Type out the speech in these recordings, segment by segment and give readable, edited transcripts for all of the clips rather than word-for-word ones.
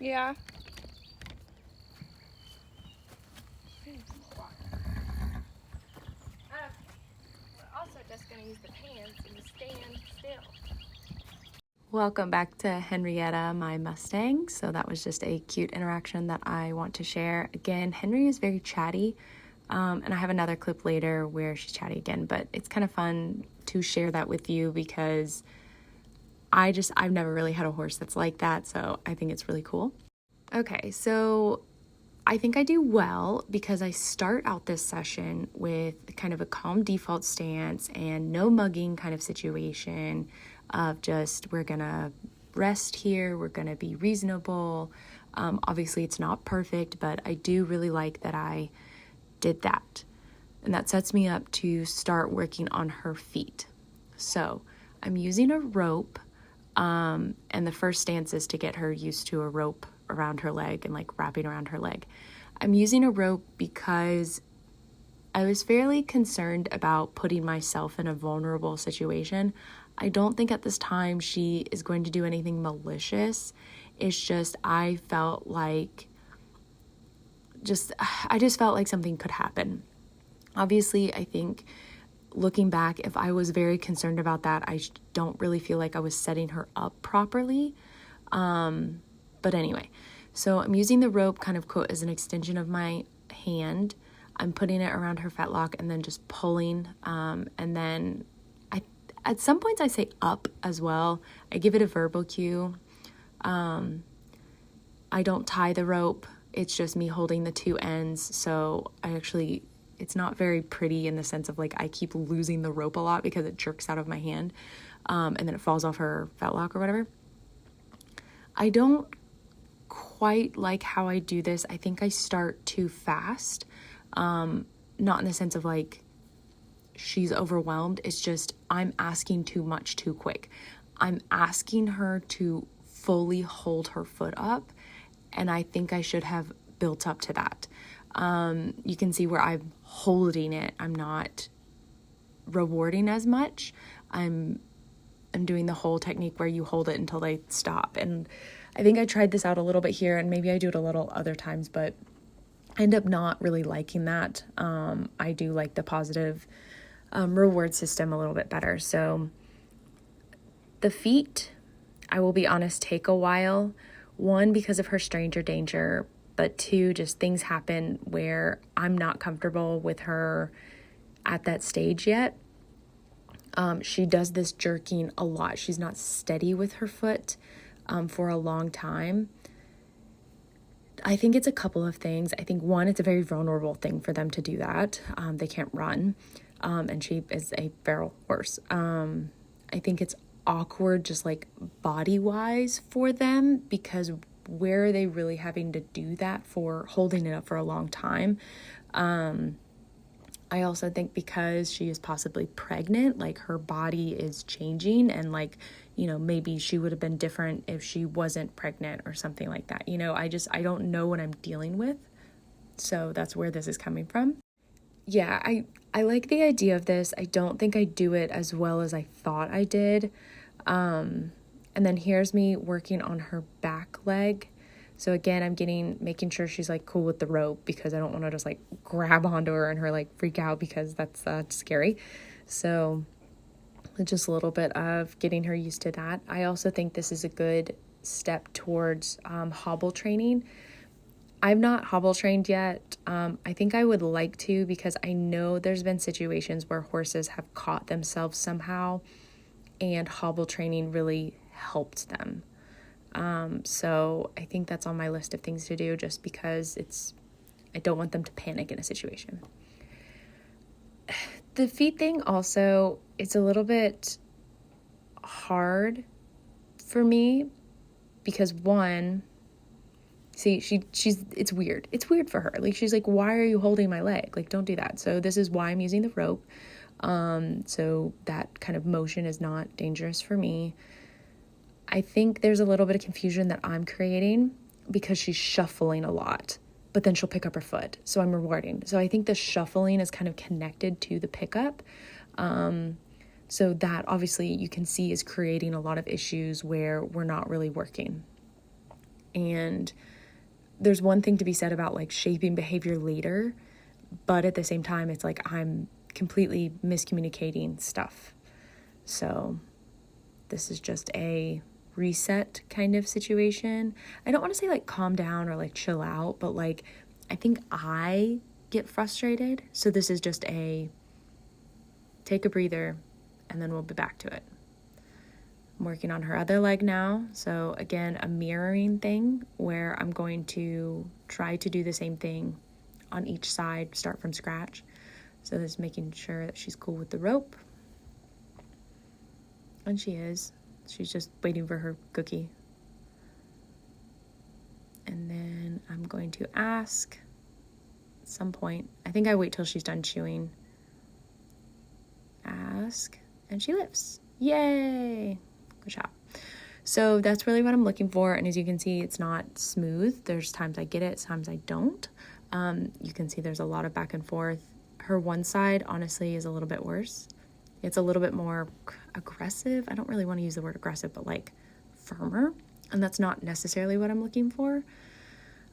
Yeah. We're also just going to use the pants and stand still. Welcome back to Henrietta, my Mustang. So that was just a cute interaction that I want to share. Again, Henry is very chatty, and I have another clip later where she's chatty again, but it's kind of fun to share that with you because I've never really had a horse that's like that, so I think it's really cool. Okay, so I think I do well because I start out this session with kind of a calm default stance and no mugging kind of situation of just, we're gonna rest here, we're gonna be reasonable. Obviously it's not perfect, but I do really like that I did that. And that sets me up to start working on her feet. So I'm using a rope, and the first stance is to get her used to a rope around her leg and like wrapping around her leg. I'm using a rope because I was fairly concerned about putting myself in a vulnerable situation. I don't think at this time she is going to do anything malicious. It's just I just felt like something could happen. Obviously, I think looking back, if I was very concerned about that, I don't really feel like I was setting her up properly. But anyway, so I'm using the rope kind of quote as an extension of my hand. I'm putting it around her fetlock and then just pulling. And then at some points I say up as well. I give it a verbal cue. I don't tie the rope. It's just me holding the two ends. So it's not very pretty in the sense of like I keep losing the rope a lot because it jerks out of my hand. And then it falls off her fetlock or whatever. I don't quite like how I do this. I think I start too fast. Not in the sense of like she's overwhelmed. It's just I'm asking too much too quick. I'm asking her to fully hold her foot up, and I think I should have built up to that. You can see where I'm holding it. I'm not rewarding as much. I'm doing the whole technique where you hold it until they stop. And I think I tried this out a little bit here, and maybe I do it a little other times, but I end up not really liking that. I do like the positive reward system a little bit better. So the feet, I will be honest, take a while. One, because of her stranger danger, but two, just things happen where I'm not comfortable with her at that stage yet. She does this jerking a lot. She's not steady with her foot for a long time. I think it's a couple of things. I think one, it's a very vulnerable thing for them to do that. They can't run, and she is a feral horse. I think it's awkward just like body-wise for them, because where are they really having to do that for holding it up for a long time? I also think because she is possibly pregnant, like her body is changing, and like, maybe she would have been different if she wasn't pregnant or something like that. I don't know what I'm dealing with. So that's where this is coming from. Yeah, I like the idea of this. I don't think I do it as well as I thought I did. And then here's me working on her back leg. So again, I'm making sure she's like cool with the rope, because I don't want to just like grab onto her and her like freak out, because that's scary. So just a little bit of getting her used to that. I also think this is a good step towards hobble training. I'm not hobble trained yet. I think I would like to, because I know there's been situations where horses have caught themselves somehow, and hobble training really helped them. So I think that's on my list of things to do, just because I don't want them to panic in a situation. The feet thing also, it's a little bit hard for me, because one, see, it's weird. It's weird for her. Like, she's like, why are you holding my leg? Like, don't do that. So this is why I'm using the rope. So that kind of motion is not dangerous for me. I think there's a little bit of confusion that I'm creating, because she's shuffling a lot, but then she'll pick up her foot. So I'm rewarding. So I think the shuffling is kind of connected to the pickup. So that obviously you can see is creating a lot of issues where we're not really working. And there's one thing to be said about like shaping behavior later, but at the same time, it's like I'm completely miscommunicating stuff. So this is just a reset kind of situation. I don't want to say like calm down or like chill out, but like I think I get frustrated. So this is just a take a breather and then we'll be back to it. I'm working on her other leg now. So again, a mirroring thing where I'm going to try to do the same thing on each side, start from scratch. So this is making sure that she's cool with the rope. And she is. She's just waiting for her cookie. And then I'm going to ask at some point, I think I wait till she's done chewing. Ask, and she lifts. Yay! Good job. So that's really what I'm looking for. And as you can see, it's not smooth. There's times I get it, times I don't. You can see there's a lot of back and forth. Her one side, honestly, is a little bit worse. It's a little bit more aggressive. I don't really want to use the word aggressive, but like firmer. And that's not necessarily what I'm looking for.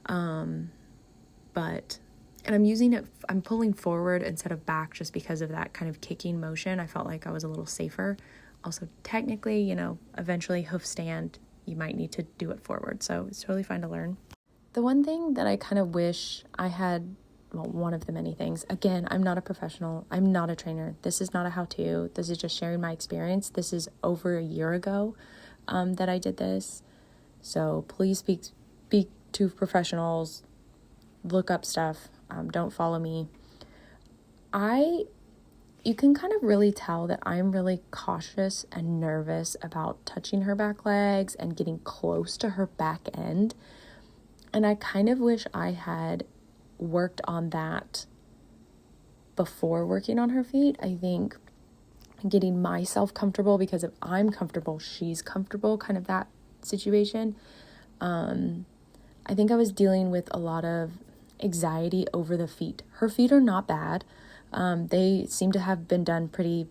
And I'm using it, I'm pulling forward instead of back just because of that kind of kicking motion. I felt like I was a little safer. Also, technically, you know, eventually hoof stand, you might need to do it forward. So it's totally fine to learn. The one thing that I kind of wish I had, well, one of the many things, again, I'm not a professional. I'm not a trainer. This is not a how-to. This is just sharing my experience. This is over a year ago that I did this. So please speak to professionals, look up stuff. Don't follow me. You can kind of really tell that I'm really cautious and nervous about touching her back legs and getting close to her back end. And I kind of wish I had worked on that before working on her feet. I think getting myself comfortable, because if I'm comfortable, she's comfortable, kind of that situation. I think I was dealing with a lot of anxiety over the feet. Her feet are not bad. They seem to have been done pretty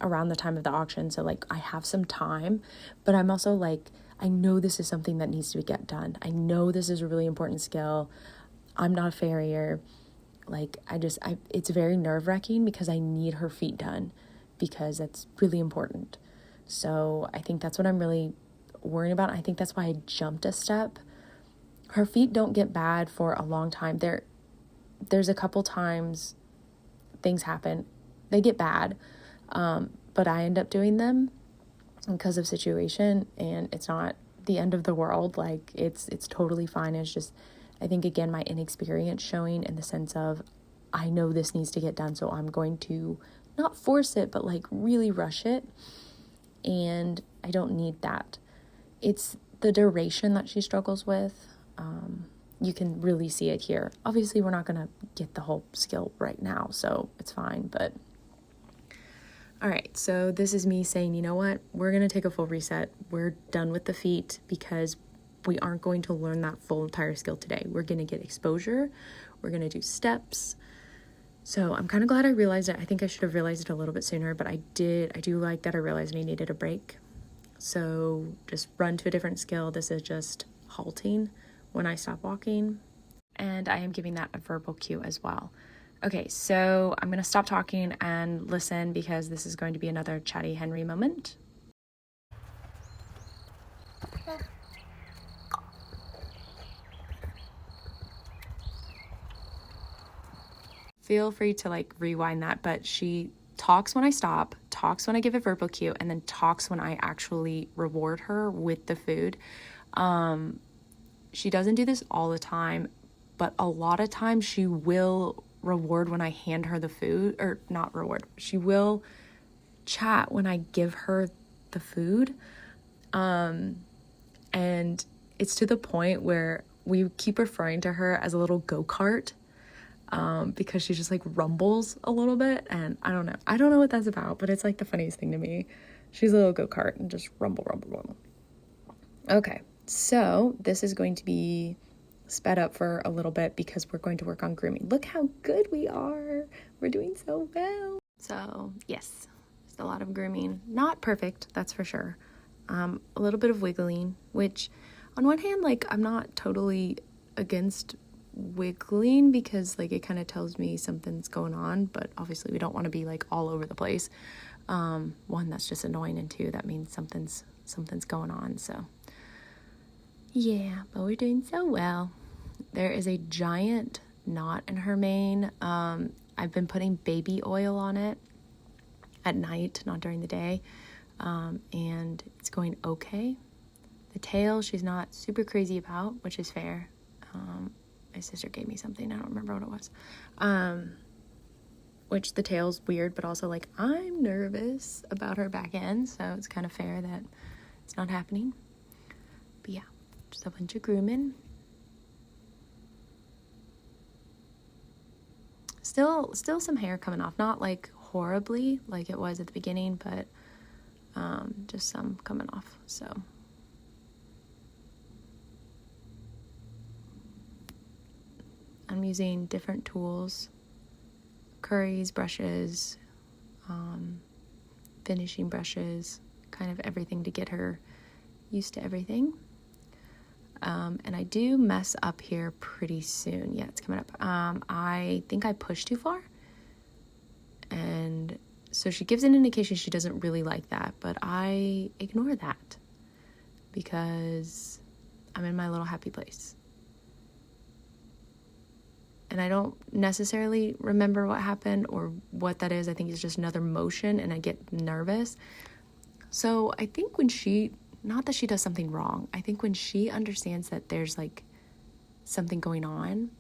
around the time of the auction. So like I have some time, but I'm also like, I know this is something that needs to get done. I know this is a really important skill. I'm not a farrier. Like it's very nerve-wracking because I need her feet done because that's really important. So I think that's what I'm really worrying about. I think that's why I jumped a step. Her feet don't get bad for a long time. There's a couple times things happen. They get bad, but I end up doing them because of situation, and it's not the end of the world. Like it's totally fine. It's just, I think again, my inexperience showing in the sense of I know this needs to get done, so I'm going to not force it, but like really rush it, and I don't need that. It's the duration that she struggles with. You can really see it here. Obviously, we're not going to get the whole skill right now, so it's fine, but all right, so this is me saying, you know what? We're going to take a full reset. We're done with the feet because we aren't going to learn that full entire skill today. We're going to get exposure. We're going to do steps. So I'm kind of glad I realized it. I think I should have realized it a little bit sooner, but I do like that I realized I needed a break. So just run to a different skill. This is just halting when I stop walking. And I am giving that a verbal cue as well. Okay, so I'm going to stop talking and listen because this is going to be another chatty Henry moment. Feel free to like rewind that, but she talks when I stop, talks when I give a verbal cue, and then talks when I actually reward her with the food. She doesn't do this all the time, but a lot of times she will reward when I hand her the food, or not reward. She will chat when I give her the food. And it's to the point where we keep referring to her as a little go-kart, because she just like rumbles a little bit, and I don't know what that's about, but it's like the funniest thing to me. She's a little go-kart and just rumble. Okay, so this is going to be sped up for a little bit because we're going to work on grooming. Look how good we are. We're doing so well. So yes, just a lot of grooming. Not perfect, that's for sure. A little bit of wiggling, which on one hand, like, I'm not totally against wiggling because, like, it kind of tells me something's going on, but obviously we don't want to be, like, all over the place. One, that's just annoying, and two, that means something's going on, so yeah, but we're doing so well. There is a giant knot in her mane. I've been putting baby oil on it at night, not during the day, and it's going okay. The tail, she's not super crazy about, which is fair. My sister gave me something, I don't remember what it was. Which the tail's weird, but also, like, I'm nervous about her back end, so it's kind of fair that it's not happening. But yeah, just a bunch of grooming. Still some hair coming off, not like horribly like it was at the beginning, but just some coming off, so. I'm using different tools, curries, brushes, finishing brushes, kind of everything to get her used to everything. And I do mess up here pretty soon. Yeah, it's coming up. I think I pushed too far. And so she gives an indication she doesn't really like that, but I ignore that because I'm in my little happy place. And I don't necessarily remember what happened or what that is. I think it's just another motion and I get nervous. So I think when not that she does something wrong, I think when she understands that there's like something going on,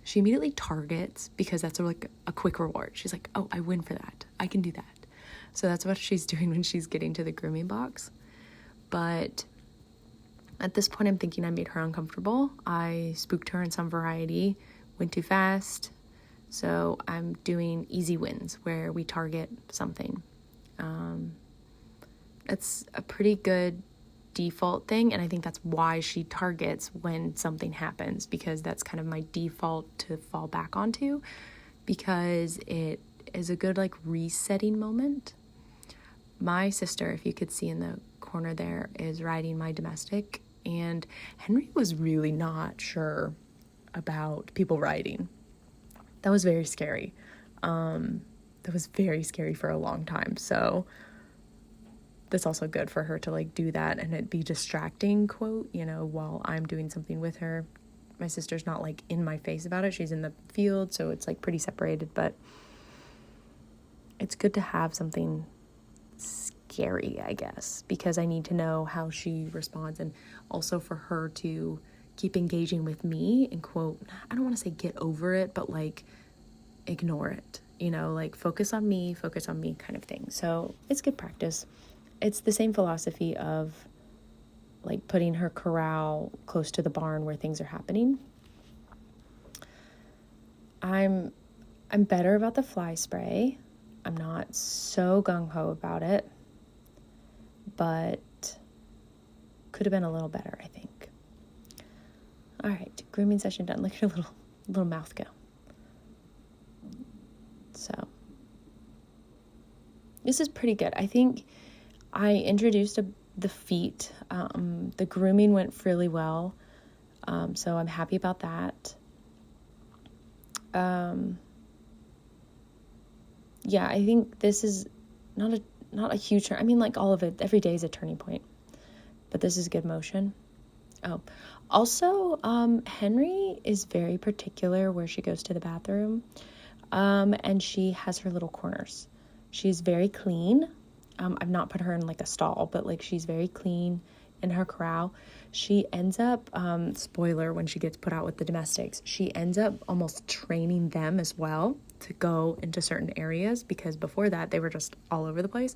she immediately targets because that's like a quick reward. She's like, oh, I win for that. I can do that. So that's what she's doing when she's getting to the grooming box. But at this point, I'm thinking I made her uncomfortable. I spooked her in some variety, went too fast. So I'm doing easy wins where we target something. It's a pretty good default thing, and I think that's why she targets when something happens, because that's kind of my default to fall back onto, because it is a good like resetting moment. My sister, if you could see in the corner there, is riding my domestic, and Henry was really not sure about people riding. That was very scary. That was very scary for a long time, so that's also good for her to like do that and it be distracting, quote, while I'm doing something with her. My sister's not like in my face about it. She's in the field, so it's like pretty separated, but it's good to have something scary, I guess, because I need to know how she responds, and also for her to keep engaging with me and, quote, I don't want to say get over it, but like ignore it, like focus on me kind of thing. So it's good practice. It's the same philosophy of like putting her corral close to the barn where things are happening. I'm better about the fly spray. I'm not so gung-ho about it, but could have been a little better, I think. All right, grooming session done. Look at her little mouth go. So this is pretty good. I think I introduced the feet. The grooming went really well, so I'm happy about that. Yeah, I think this is not a huge turn. I mean, like all of it, every day is a turning point, but this is good motion. Oh, also, Henry is very particular where she goes to the bathroom, and she has her little corners. She's very clean. I've not put her in like a stall, but like she's very clean in her corral. She ends up, spoiler, when she gets put out with the domestics, she ends up almost training them as well to go into certain areas, because before that they were just all over the place.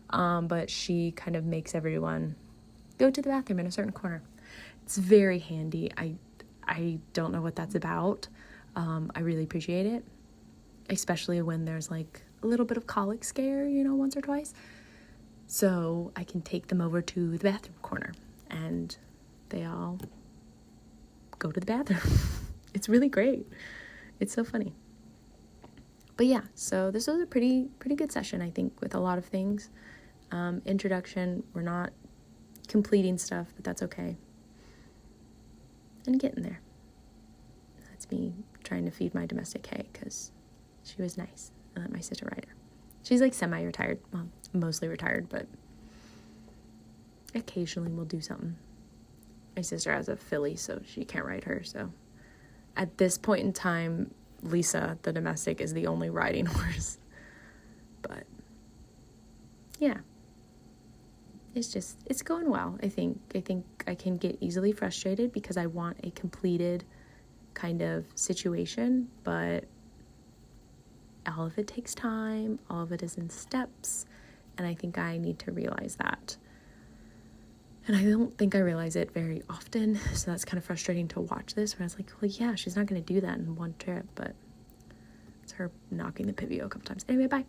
But she kind of makes everyone go to the bathroom in a certain corner. It's very handy. I don't know what that's about. I really appreciate it, especially when there's like a little bit of colic scare, once or twice. So I can take them over to the bathroom corner and they all go to the bathroom. It's really great. It's so funny. But yeah, so this was a pretty good session, I think, with a lot of things. Introduction, we're not completing stuff, but that's okay. and getting there. That's me trying to feed my domestic hay because she was nice and let my sister ride her. She's like semi-retired, well, mostly retired, but occasionally we'll do something. My sister has a filly, so she can't ride her. So at this point in time, Lisa, the domestic, is the only riding horse. But yeah, it's going well. I think I can get easily frustrated because I want a completed kind of situation, but all of it takes time. All of it is in steps. And I think I need to realize that. And I don't think I realize it very often. So that's kind of frustrating to watch this. Where I was like, well, yeah, she's not going to do that in one trip. But it's her knocking the Pivio a couple times. Anyway, bye.